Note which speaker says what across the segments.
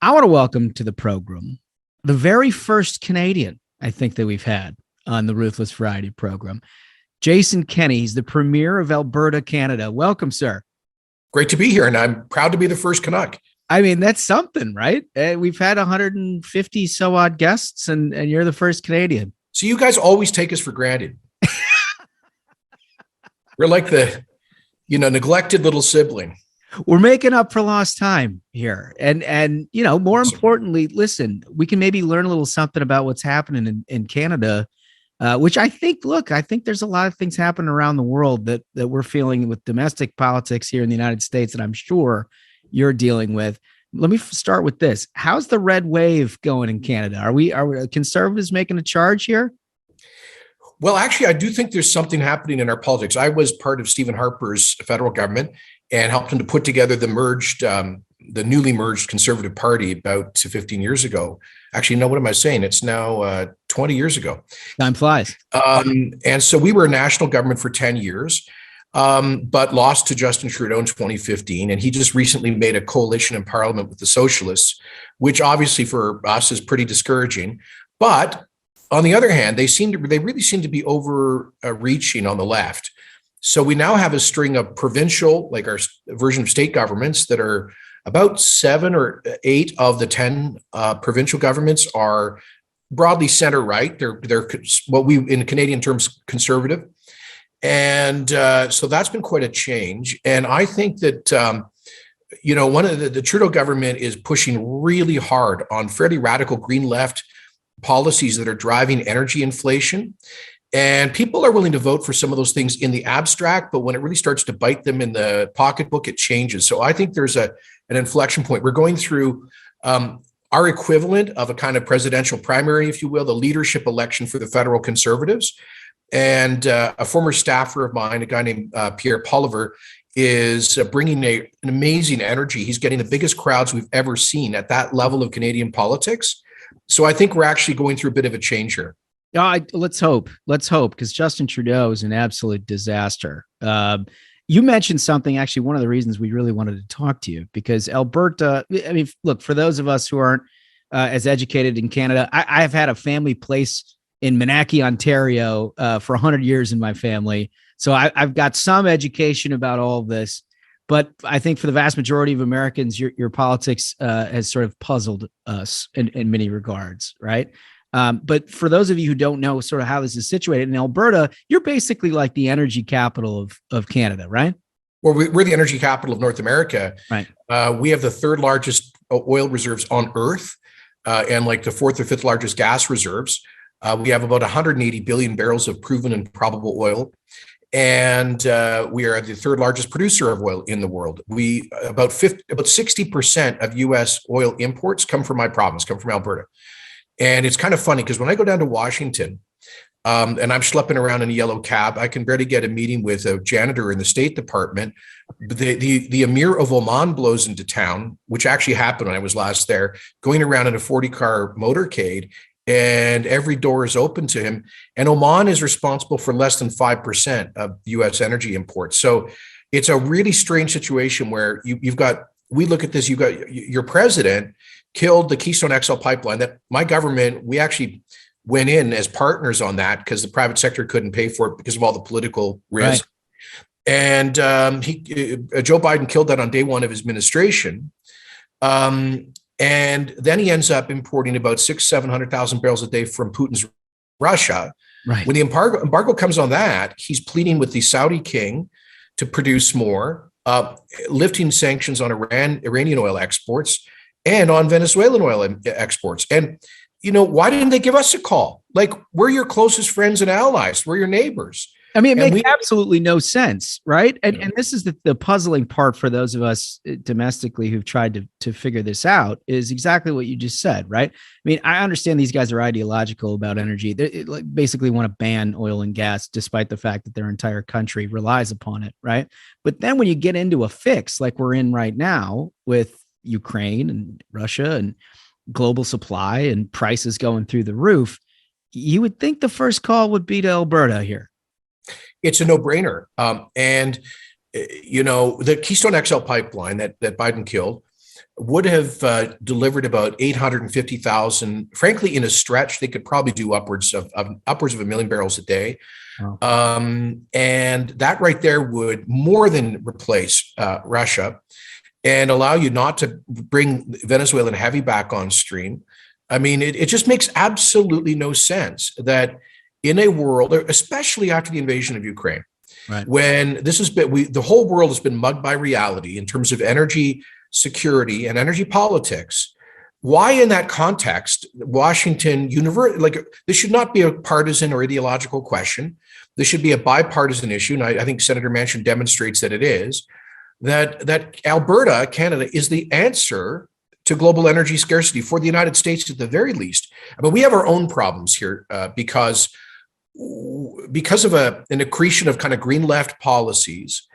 Speaker 1: I want to welcome to the program the very first Canadian I think that we've had on the Ruthless Variety program. Jason Kenney, he's the Premier of Alberta, Canada. Welcome, sir.
Speaker 2: Great to be here, and I'm proud to be the first Canuck.
Speaker 1: I mean, that's something, right? We've had 150 so odd guests, and you're the first Canadian.
Speaker 2: So you guys always take us for granted. We're like the, neglected little sibling.
Speaker 1: We're making up for lost time here. And more importantly, listen, we can maybe learn a little something about what's happening in Canada, which I think there's a lot of things happening around the world that we're feeling with domestic politics here in the United States that I'm sure you're dealing with. Let me start with this. How's the red wave going in Canada? Are we conservatives making a charge here?
Speaker 2: Well, actually, I do think there's something happening in our politics. I was part of Stephen Harper's federal government and helped him to put together the newly merged Conservative Party about 15 years ago. Actually, no, what am I saying? It's now 20 years ago.
Speaker 1: Time flies.
Speaker 2: And so we were a national government for 10 years, but lost to Justin Trudeau in 2015. And he just recently made a coalition in Parliament with the Socialists, which obviously for us is pretty discouraging. But on the other hand, they really seem to be overreaching on the left. So we now have a string of provincial, like our version of state governments, that are about 7 or 8 of the 10 provincial governments are broadly center right. They're what we in Canadian terms conservative, and so that's been quite a change. And I think that one of the Trudeau government is pushing really hard on fairly radical green left policies that are driving energy inflation. And people are willing to vote for some of those things in the abstract, but when it really starts to bite them in the pocketbook, it changes. So I think there's an inflection point. We're going through our equivalent of a kind of presidential primary, if you will, the leadership election for the federal Conservatives. And a former staffer of mine, a guy named Pierre Poliver, is bringing an amazing energy. He's getting the biggest crowds we've ever seen at that level of Canadian politics. So I think we're actually going through a bit of a change here.
Speaker 1: Let's hope, because Justin Trudeau is an absolute disaster. You mentioned something, actually, one of the reasons we really wanted to talk to you, because Alberta, I mean, look, for those of us who aren't as educated in Canada, I've had a family place in Menaki, Ontario for 100 years in my family. So I've got some education about all of this. But I think for the vast majority of Americans, your politics has sort of puzzled us in many regards, right? But for those of you who don't know sort of how this is situated in Alberta, you're basically like the energy capital of Canada, right?
Speaker 2: Well, we're the energy capital of North America.
Speaker 1: Right.
Speaker 2: We have the 3rd largest oil reserves on Earth and like the 4th or 5th largest gas reserves. We have about 180 billion barrels of proven and probable oil. And we are the 3rd largest producer of oil in the world. About 60% of U.S. oil imports come from my province, come from Alberta. And it's kind of funny because when I go down to Washington and I'm schlepping around in a yellow cab, I can barely get a meeting with a janitor in the State Department. The Emir of Oman blows into town, which actually happened when I was last there, going around in a 40-car motorcade, and every door is open to him. And Oman is responsible for less than 5% of U.S. energy imports. So it's a really strange situation where we look at this, you've got your president killed the Keystone XL pipeline that my government, we actually went in as partners on that because the private sector couldn't pay for it because of all the political risk. Right. And Joe Biden killed that on day one of his administration. And then he ends up importing about 700,000 barrels a day from Putin's Russia.
Speaker 1: Right.
Speaker 2: When the embargo comes on that, he's pleading with the Saudi king to produce more, lifting sanctions on Iranian oil exports and on Venezuelan oil exports. And, why didn't they give us a call? Like, we're your closest friends and allies. We're your neighbors.
Speaker 1: I mean, it makes absolutely no sense, right? And this is the puzzling part for those of us domestically who've tried to figure this out, is exactly what you just said, right? I mean, I understand these guys are ideological about energy. They basically want to ban oil and gas, despite the fact that their entire country relies upon it, right? But then when you get into a fix like we're in right now with Ukraine and Russia and global supply and prices going through the roof, you would think the first call would be to Alberta here.
Speaker 2: It's a no-brainer. And the Keystone XL pipeline that Biden killed would have delivered about 850,000. Frankly, in a stretch, they could probably do upwards of 1 million barrels a day.
Speaker 1: Wow.
Speaker 2: And that right there would more than replace Russia and allow you not to bring Venezuelan heavy back on stream. I mean, it just makes absolutely no sense that in a world, especially after the invasion of Ukraine,
Speaker 1: Right.
Speaker 2: when this has been, the whole world has been mugged by reality in terms of energy security and energy politics. Why, in that context, Washington like this should not be a partisan or ideological question. This should be a bipartisan issue, and I think Senator Manchin demonstrates that it is. That Alberta, Canada, is the answer to global energy scarcity for the United States at the very least. But we have our own problems here because of an accretion of kind of green left policies.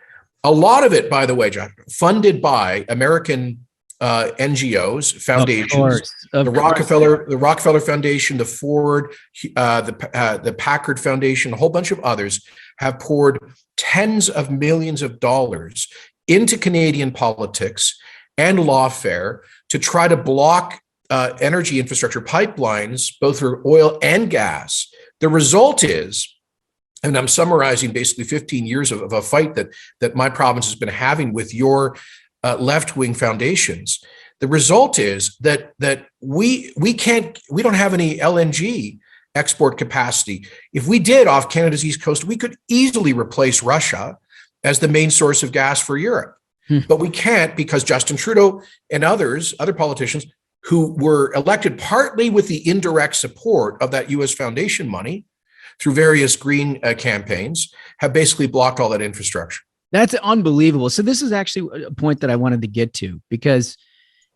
Speaker 2: A lot of it, by the way, John, funded by American NGOs, foundations, the Rockefeller Foundation, the Ford, the Packard Foundation, a whole bunch of others have poured tens of millions of dollars into Canadian politics and lawfare to try to block energy infrastructure pipelines, both for oil and gas. The result is, and I'm summarizing basically 15 years of a fight that my province has been having with your left-wing foundations. The result is that we don't have any LNG export capacity. If we did off Canada's east coast, we could easily replace Russia as the main source of gas for Europe. But we can't because Justin Trudeau and other politicians who were elected partly with the indirect support of that U.S. Foundation money through various green campaigns have basically blocked all that infrastructure.
Speaker 1: That's unbelievable. So this is actually a point that I wanted to get to, because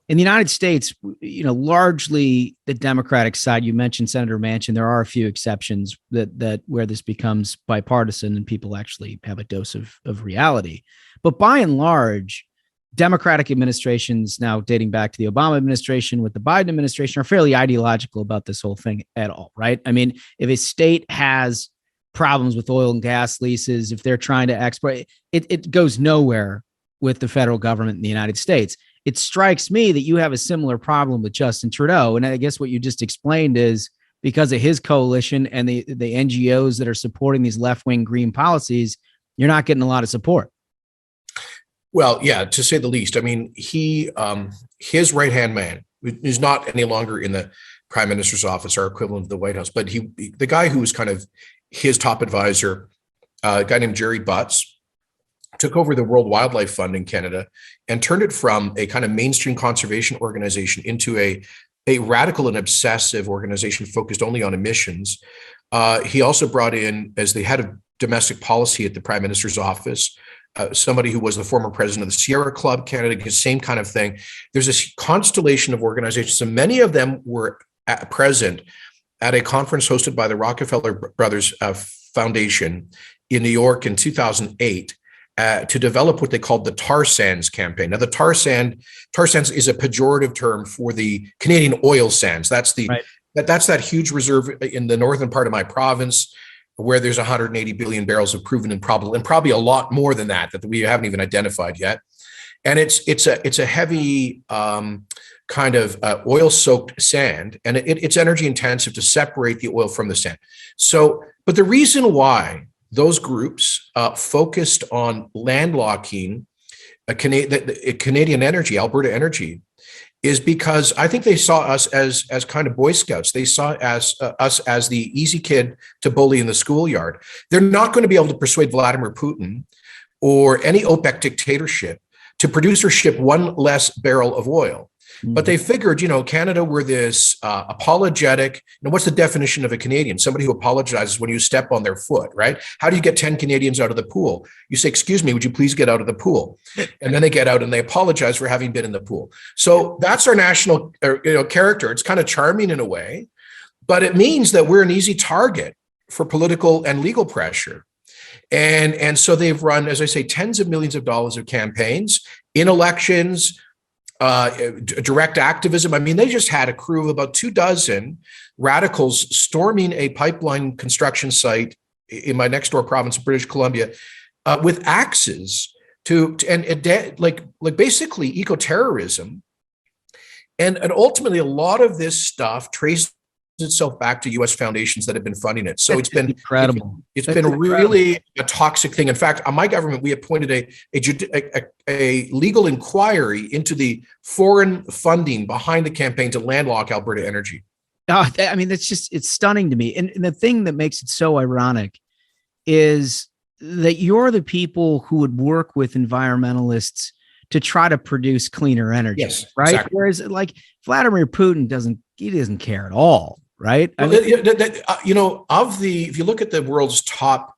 Speaker 1: in the United States, largely the Democratic side, you mentioned Senator Manchin, there are a few exceptions that where this becomes bipartisan and people actually have a dose of reality. But by and large, Democratic administrations, now dating back to the Obama administration with the Biden administration, are fairly ideological about this whole thing at all, right? I mean, if a state has problems with oil and gas leases, if they're trying to export, it goes nowhere with the federal government in the United States. It strikes me that you have a similar problem with Justin Trudeau. And I guess what you just explained is because of his coalition and the NGOs that are supporting these left-wing green policies, you're not getting a lot of support.
Speaker 2: Well, yeah, to say the least. I mean, his right-hand man is not any longer in the prime minister's office, our equivalent of the White House, but the guy who was kind of his top advisor, a guy named Jerry Butts, took over the World Wildlife Fund in Canada and turned it from a kind of mainstream conservation organization into a radical and obsessive organization focused only on emissions. He also brought in, as the head of domestic policy at the prime minister's office, somebody who was the former president of the Sierra Club Canada, the same kind of thing. There's this constellation of organizations, and many of them were present at a conference hosted by the Rockefeller Brothers Foundation in New York in 2008 to develop what they called the tar sands campaign. Now, the tar sands is a pejorative term for the Canadian oil sands. That's that huge reserve in the northern part of my province, where there's 180 billion barrels of proven and probable, and probably a lot more than that we haven't even identified yet. And it's a heavy kind of oil-soaked sand, and it's energy intensive to separate the oil from the sand. So, but the reason why those groups focused on landlocking Canadian energy, Alberta energy, is because I think they saw us as kind of Boy Scouts. They saw us as the easy kid to bully in the schoolyard. They're not going to be able to persuade Vladimir Putin or any OPEC dictatorship to produce or ship one less barrel of oil. But they figured, Canada were this apologetic. What's the definition of a Canadian? Somebody who apologizes when you step on their foot, right? How do you get 10 Canadians out of the pool? You say, excuse me, would you please get out of the pool? And then they get out and they apologize for having been in the pool. So that's our national character. It's kind of charming in a way, but it means that we're an easy target for political and legal pressure. And so they've run, as I say, tens of millions of dollars of campaigns in elections, direct activism. I mean, they just had a crew of about 24 radicals storming a pipeline construction site in my next door province of British Columbia with axes to basically eco-terrorism And ultimately, a lot of this stuff traces itself back to U.S. foundations that have been funding it. So it's been
Speaker 1: incredible.
Speaker 2: It's been really a toxic thing. In fact, on my government, we appointed a legal inquiry into the foreign funding behind the campaign to landlock Alberta energy.
Speaker 1: I mean, it's stunning to me. And the thing that makes it so ironic is that you're the people who would work with environmentalists to try to produce cleaner energy,
Speaker 2: yes,
Speaker 1: right?
Speaker 2: Exactly.
Speaker 1: Whereas like Vladimir Putin doesn't care at all, right?
Speaker 2: Well, if you look at the world's top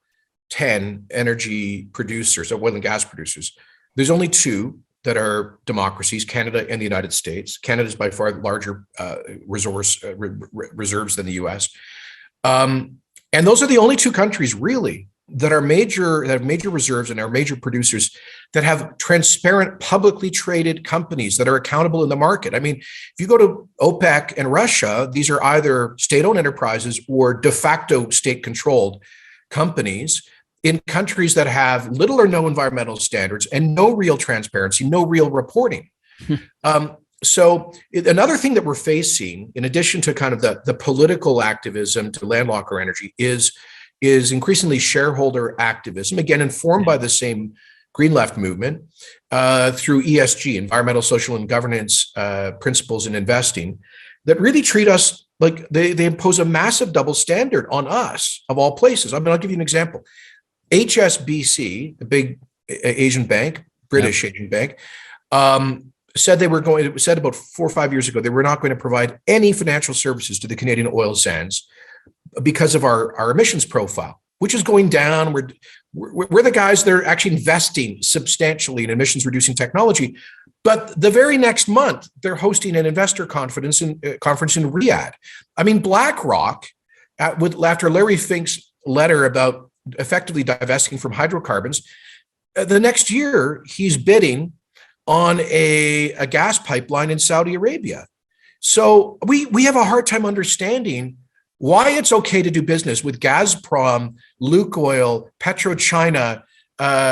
Speaker 2: 10 energy producers, or oil and gas producers, there's only two that are democracies, Canada and the United States. Canada is by far larger reserves than the US. And those are the only two countries really that have major reserves and are major producers that have transparent, publicly traded companies that are accountable in the market. I mean, if you go to OPEC and Russia, these are either state-owned enterprises or de facto state-controlled companies in countries that have little or no environmental standards and no real transparency, no real reporting. So another thing that we're facing, in addition to kind of the political activism to landlock our energy, is increasingly shareholder activism, again, informed by the same Green Left movement through ESG, environmental, social, and governance principles in investing that really treat us like they impose a massive double standard on us, of all places. I mean, I'll give you an example. HSBC, the big Asian bank, British Asian bank, said about 4 or 5 years ago, they were not going to provide any financial services to the Canadian oil sands because of our emissions profile, which is going down. We're the guys that are actually investing substantially in emissions reducing technology. But the very next month, they're hosting an investor conference in Riyadh. I mean, BlackRock, after Larry Fink's letter about effectively divesting from hydrocarbons, the next year he's bidding on a gas pipeline in Saudi Arabia. So we have a hard time understanding why it's okay to do business with Gazprom, Lukoil, PetroChina,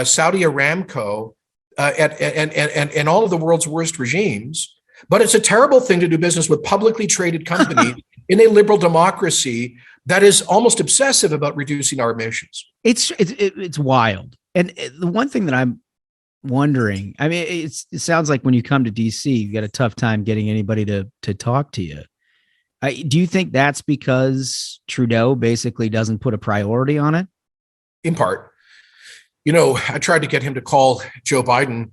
Speaker 2: Saudi Aramco, and all of the world's worst regimes. But it's a terrible thing to do business with publicly traded companies in a liberal democracy that is almost obsessive about reducing our emissions.
Speaker 1: It's wild. And the one thing that I'm wondering, I mean, it sounds like when you come to DC, you got a tough time getting anybody to talk to you. Do you think that's because Trudeau basically doesn't put a priority on it?
Speaker 2: In part. I tried to get him to call Joe Biden.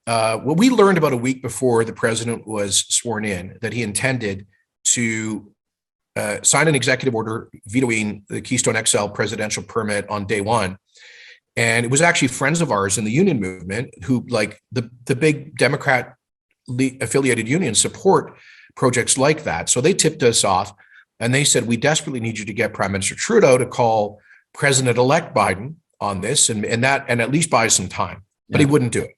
Speaker 2: Well, we learned about a week before the president was sworn in that he intended to sign an executive order vetoing the Keystone XL presidential permit on day one. And it was actually friends of ours in the union movement who, like the big Democrat affiliated unions, support projects like that. So they tipped us off and they said, we desperately need you to get Prime Minister Trudeau to call President-elect Biden on this and at least buy some time. But he wouldn't do it.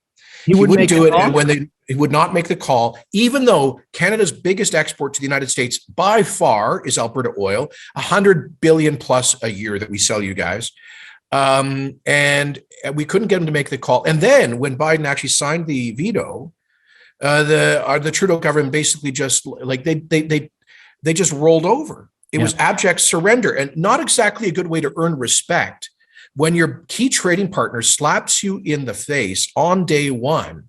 Speaker 2: He wouldn't do it. And when he would not make the call, even though Canada's biggest export to the United States by far is Alberta oil, 100 billion plus a year that we sell you guys. And we couldn't get him to make the call. And then when Biden actually signed the veto, the Trudeau government basically just like they just rolled over. It was abject surrender, and not exactly a good way to earn respect when your key trading partner slaps you in the face on day one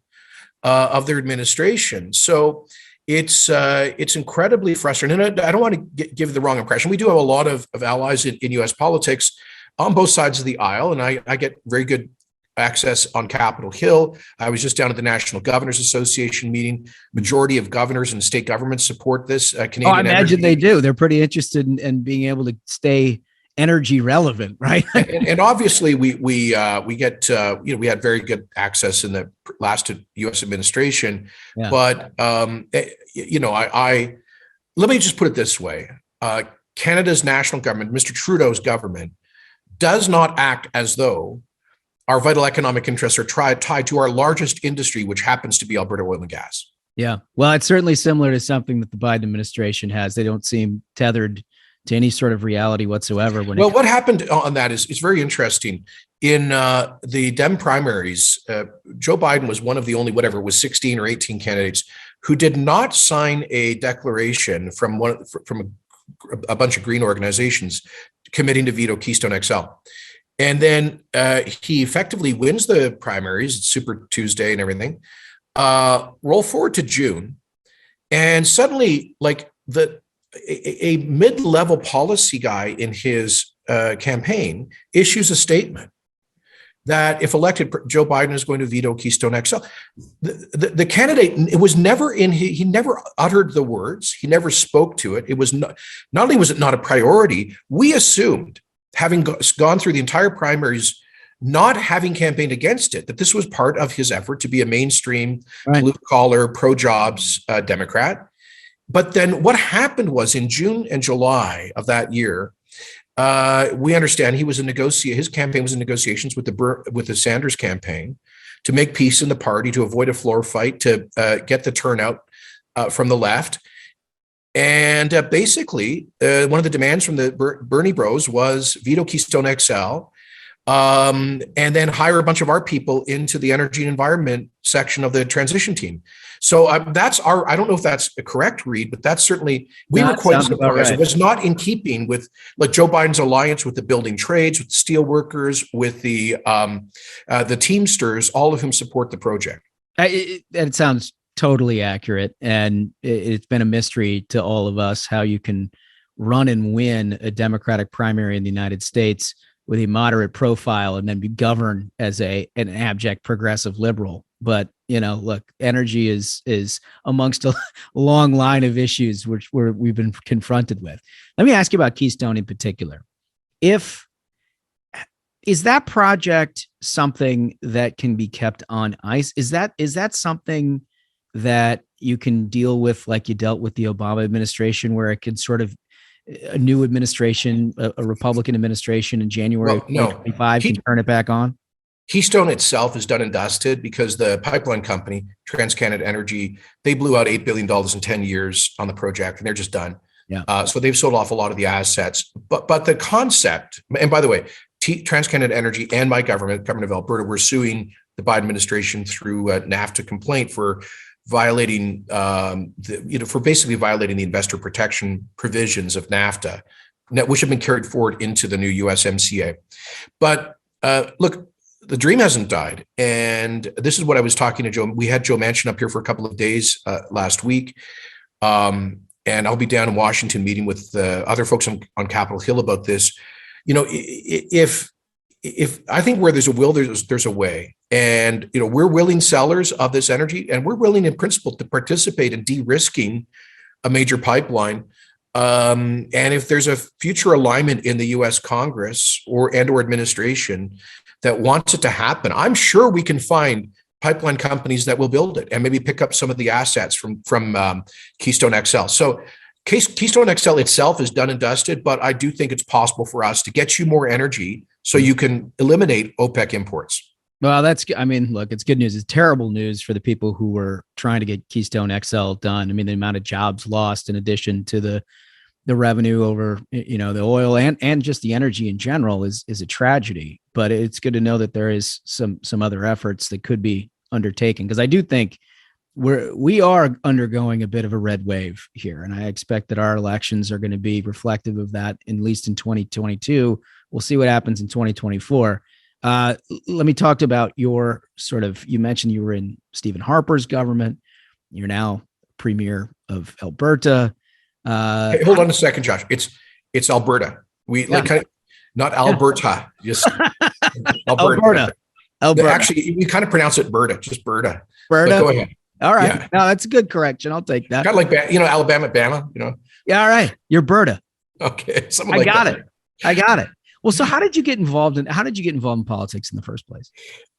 Speaker 2: of their administration. So it's incredibly frustrating. And I don't want to give the wrong impression. We do have a lot of allies in U.S. politics on both sides of the aisle, and I get very good access on Capitol Hill. I was just down at the National Governors Association meeting. Majority of governors and state governments support this. Canadian
Speaker 1: I imagine they do. They're pretty interested in being able to stay energy relevant, right?
Speaker 2: and obviously we get we had very good access in the last U.S. administration. Yeah. But I let me just put it this way: Canada's national government, Mr. Trudeau's government, does not act as though our vital economic interests are tied to our largest industry, which happens to be Alberta oil and gas.
Speaker 1: Yeah. Well, it's certainly similar to something that the Biden administration has. They don't seem tethered to any sort of reality whatsoever.
Speaker 2: What happened on that is very interesting. In the Dem primaries, Joe Biden was one of the only, 16 or 18 candidates who did not sign a declaration from a bunch of green organizations committing to veto Keystone XL. And then he effectively wins the primaries. It's Super Tuesday and everything. Roll forward to June, and suddenly, like a mid-level policy guy in his campaign issues a statement that if elected, Joe Biden is going to veto Keystone XL. The candidate, it was never he never uttered the words. He never spoke to it. It was not only was it not a priority, we assumed, having gone through the entire primaries, not having campaigned against it, that this was part of his effort to be a mainstream, blue-collar, pro-jobs Democrat. But then what happened was in June and July of that year, we understand his campaign was in negotiations with the Sanders campaign to make peace in the party, to avoid a floor fight, to get the turnout from the left. And basically, one of the demands from the Bernie bros was veto Keystone XL, and then hire a bunch of our people into the energy and environment section of the transition team. So I don't know if that's a correct read, but that's certainly, we were quite surprised. Right. It was not in keeping with like Joe Biden's alliance with the building trades, with the steel workers, with the Teamsters, all of whom support the project.
Speaker 1: It sounds totally accurate. And it's been a mystery to all of us how you can run and win a Democratic primary in the United States with a moderate profile and then be governed as an abject progressive liberal. But, look, energy is amongst a long line of issues which we've been confronted with. Let me ask you about Keystone in particular. Is that project something that can be kept on ice? Is that something that you can deal with like you dealt with the Obama administration, where it could sort of a new administration, a Republican administration in January of 2025 can turn it back on?
Speaker 2: Keystone itself is done and dusted because the pipeline company, TransCanada Energy, they blew out $8 billion in 10 years on the project, and they're just done.
Speaker 1: Yeah.
Speaker 2: So they've sold off a lot of the assets. But the concept, and by the way, TransCanada Energy and my government of Alberta, were suing the Biden administration through a NAFTA complaint for violating, for basically violating the investor protection provisions of NAFTA, which have been carried forward into the new USMCA. But look, the dream hasn't died. And this is what I was talking to Joe. We had Joe Manchin up here for a couple of days last week. And I'll be down in Washington meeting with other folks on Capitol Hill about this. If I think where there's a will, there's a way. And, we're willing sellers of this energy, and we're willing in principle to participate in de-risking a major pipeline. And if there's a future alignment in the U.S. Congress or administration that wants it to happen, I'm sure we can find pipeline companies that will build it and maybe pick up some of the assets from Keystone XL. So Keystone XL itself is done and dusted, but I do think it's possible for us to get you more energy so you can eliminate OPEC imports.
Speaker 1: Well, look, it's good news. It's terrible news for the people who were trying to get Keystone XL done. I mean, the amount of jobs lost in addition to the revenue over, the oil and just the energy in general is a tragedy. But it's good to know that there is some other efforts that could be undertaken, because I do think we are undergoing a bit of a red wave here, and I expect that our elections are going to be reflective of that, at least in 2022. We'll see what happens in 2024. Let me talk about you mentioned you were in Stephen Harper's government. You're now Premier of Alberta.
Speaker 2: Hey, hold on a second, Josh. It's Alberta. Not Alberta, just
Speaker 1: Alberta.
Speaker 2: Actually, we kind of pronounce it Berta, just Berta.
Speaker 1: Berta.
Speaker 2: But go ahead.
Speaker 1: All right. Yeah. No, that's a good correction. I'll take that.
Speaker 2: Kind of like, Alabama, Bama,
Speaker 1: Yeah. All right. You're Berta.
Speaker 2: Okay.
Speaker 1: I got it. Well, so how did you get involved in politics in the first place?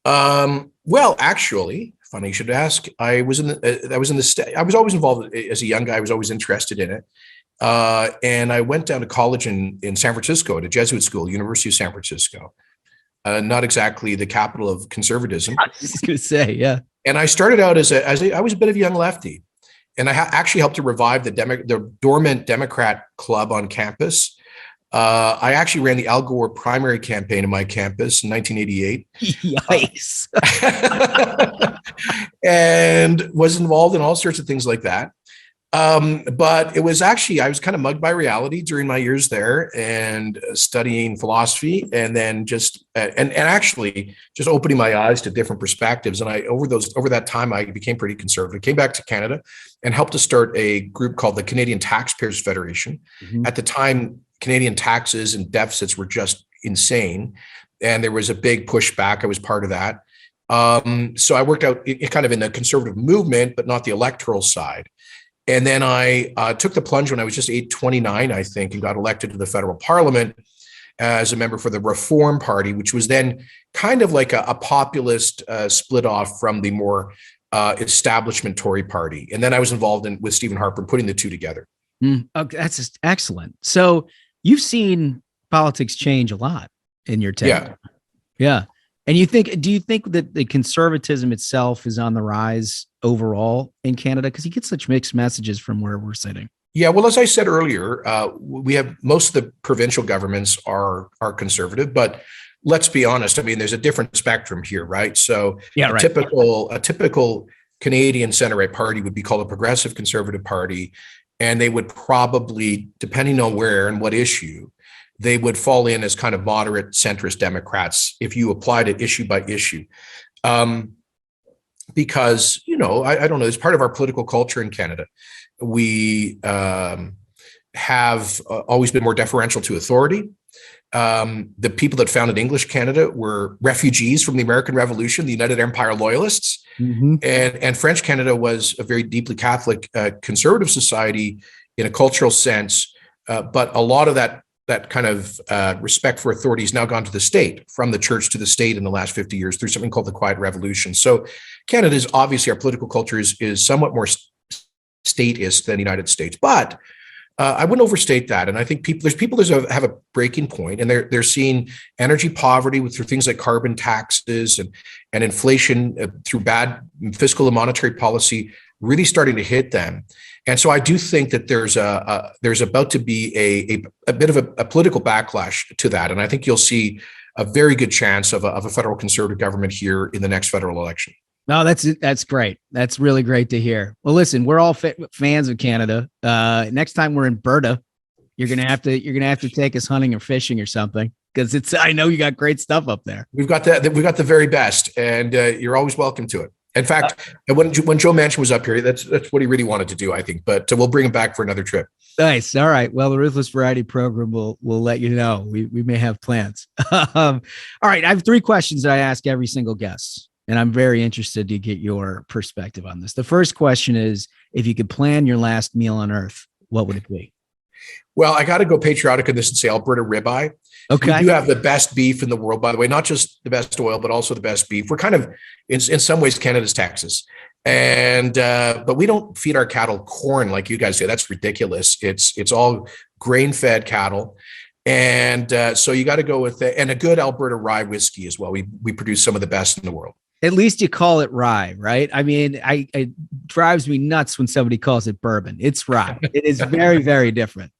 Speaker 2: Well, actually, funny you should ask. I was always involved as a young guy. I was always interested in it. And I went down to college in San Francisco at a Jesuit school, University of San Francisco. Not exactly the capital of conservatism.
Speaker 1: I was just going to say, yeah.
Speaker 2: And I started out I was a bit of a young lefty, and I actually helped to revive the dormant Democrat club on campus. I actually ran the Al Gore primary campaign in my campus in 1988.
Speaker 1: Yikes.
Speaker 2: And was involved in all sorts of things like that. But it was actually, I was kind of mugged by reality during my years there and studying philosophy, and then just, and actually just opening my eyes to different perspectives. And over that time, I became pretty conservative, came back to Canada and helped to start a group called the Canadian Taxpayers Federation. Mm-hmm. At the time, Canadian taxes and deficits were just insane. And there was a big pushback. I was part of that. So I worked out kind of in the conservative movement, but not the electoral side. And then I took the plunge when I was just 29, I think, and got elected to the federal parliament as a member for the Reform Party, which was then kind of like a populist split off from the more establishment Tory party. And then I was involved with Stephen Harper putting the two together.
Speaker 1: Okay, that's just excellent. So you've seen politics change a lot in your tenure. Yeah. And do you think that the conservatism itself is on the rise overall in Canada? Because you get such mixed messages from where we're sitting.
Speaker 2: Yeah, well, as I said earlier, we have most of the provincial governments are conservative, but let's be honest. I mean, there's a different spectrum here, right? So a typical Canadian center-right party would be called a progressive conservative party, and they would probably, depending on where and what issue, they would fall in as kind of moderate centrist Democrats if you applied it issue by issue. Because, I don't know, it's part of our political culture in Canada. We have always been more deferential to authority. The people that founded English Canada were refugees from the American Revolution, the United Empire Loyalists. Mm-hmm. And French Canada was a very deeply Catholic conservative society in a cultural sense. But a lot of that kind of respect for authority has now gone to the state, from the church to the state in the last 50 years through something called the Quiet Revolution. So Canada is obviously, our political culture is somewhat more statist than the United States, but I wouldn't overstate that. And I think there's people that have a breaking point, and they're seeing energy poverty through things like carbon taxes and inflation through bad fiscal and monetary policy really starting to hit them. And so I do think that there's about to be a bit of a political backlash to that. And I think you'll see a very good chance of a federal conservative government here in the next federal election.
Speaker 1: No, that's great. That's really great to hear. Well, listen, we're all fans of Canada. Next time we're in Alberta, you're gonna have to take us hunting or fishing or something, because I know you got great stuff up there.
Speaker 2: We've got the very best, and you're always welcome to it. In fact, when Joe Manchin was up here, that's what he really wanted to do, I think. But we'll bring him back for another trip.
Speaker 1: Nice. All right. Well, the Ruthless Variety program will let you know. We may have plans. All right. I have 3 questions that I ask every single guest, and I'm very interested to get your perspective on this. The first question is, if you could plan your last meal on Earth, what would it be?
Speaker 2: Well, I got to go patriotic in this and say Alberta ribeye.
Speaker 1: Okay.
Speaker 2: We do have the best beef in the world, by the way, not just the best oil, but also the best beef. We're kind of, in some ways, Canada's Texas. And, but we don't feed our cattle corn like you guys do. That's ridiculous. It's all grain-fed cattle. And so you got to go with and a good Alberta rye whiskey as well. We produce some of the best in the world.
Speaker 1: At least you call it rye, right? I mean, it drives me nuts when somebody calls it bourbon. It's rye. It is very, very different.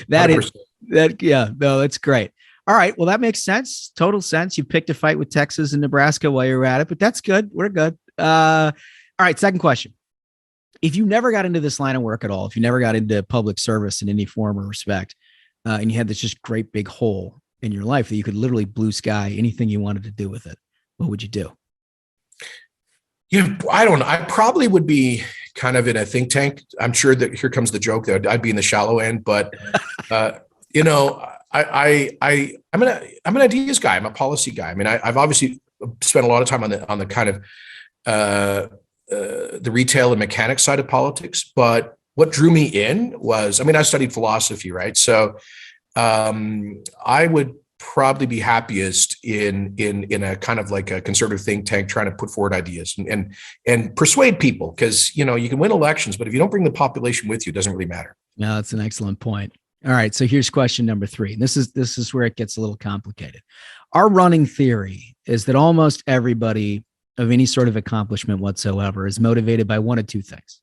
Speaker 1: That's great. All right. Well, that makes sense. Total sense. You picked a fight with Texas and Nebraska while you were at it, but that's good. We're good. All right. Second question. If you never got into this line of work at all, if you never got into public service in any form or respect, and you had this just great big hole in your life that you could literally blue sky anything you wanted to do with it, what would you do?
Speaker 2: Yeah, I don't know. I probably would be kind of in a think tank. I'm sure that here comes the joke that I'd be in the shallow end, but I'm an ideas guy. I'm a policy guy. I mean, I've obviously spent a lot of time on the kind of the retail and mechanics side of politics. But what drew me in was, I studied philosophy, right? So I would probably be happiest in a kind of like a conservative think tank, trying to put forward ideas and persuade people, because you can win elections, but if you don't bring the population with you, it doesn't really matter.
Speaker 1: No, that's an excellent point. All right, so here's question number 3. And this is where it gets a little complicated. Our running theory is that almost everybody of any sort of accomplishment whatsoever is motivated by one of 2 things: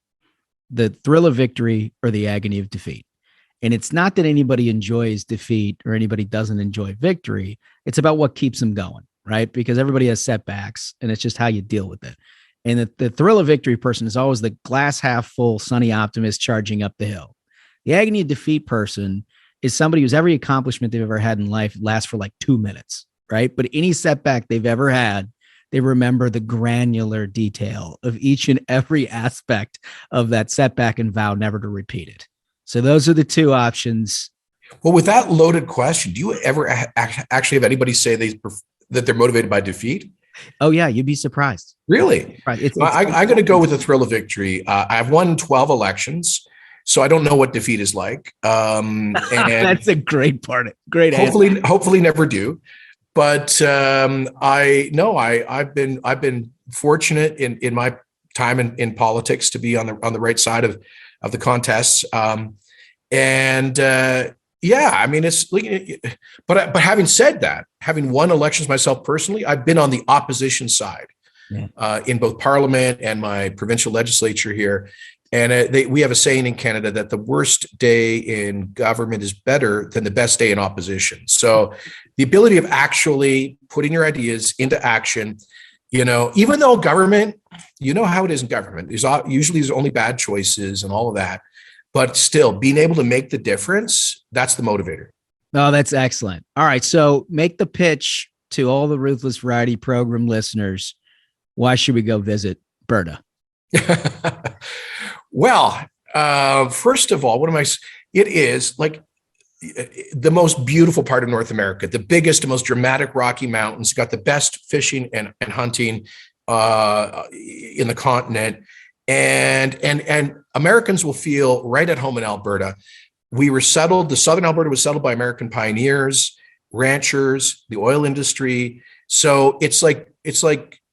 Speaker 1: the thrill of victory or the agony of defeat. And it's not that anybody enjoys defeat or anybody doesn't enjoy victory. It's about what keeps them going, right? Because everybody has setbacks and it's just how you deal with it. And the thrill of victory person is always the glass half full, sunny optimist charging up the hill. The agony of defeat person is somebody whose every accomplishment they've ever had in life lasts for like 2 minutes, right? But any setback they've ever had, they remember the granular detail of each and every aspect of that setback and vow never to repeat it. So those are the two options.
Speaker 2: Well, with that loaded question, do you ever actually have anybody say that they're motivated by defeat?
Speaker 1: Oh, yeah. You'd be surprised.
Speaker 2: Really?
Speaker 1: Right.
Speaker 2: I'm going to go with the thrill of victory. I've won 12 elections, so I don't know what defeat is like. And
Speaker 1: that's a great part. Great.
Speaker 2: Hopefully never do. But I've been fortunate in my time in politics to be on the right side of the contests. Yeah, I mean, it's but having said that, having won elections myself personally, I've been on the opposition side in both Parliament and my provincial legislature here. And we have a saying in Canada that the worst day in government is better than the best day in opposition. So the ability of actually putting your ideas into action, even though government, you know how it is in government, there's only bad choices and all of that. But still, being able to make the difference, that's the motivator.
Speaker 1: Oh, that's excellent. All right. So make the pitch to all the Ruthless Variety Program listeners. Why should we go visit Berta?
Speaker 2: Well, first of all, it is like the most beautiful part of North America, the biggest and most dramatic Rocky Mountains, got the best fishing and hunting in the continent. And Americans will feel right at home in Alberta. We were settled. The Southern Alberta was settled by American pioneers, ranchers, the oil industry. So it's like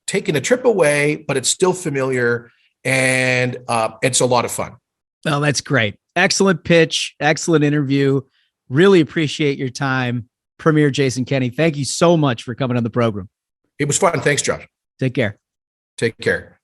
Speaker 2: taking a trip away, but it's still familiar, and it's a lot of fun.
Speaker 1: Oh, that's great. Excellent pitch. Excellent interview. Really appreciate your time, Premier Jason Kenney. Thank you so much for coming on the program.
Speaker 2: It was fun. Thanks, Josh.
Speaker 1: Take care.
Speaker 2: Take care.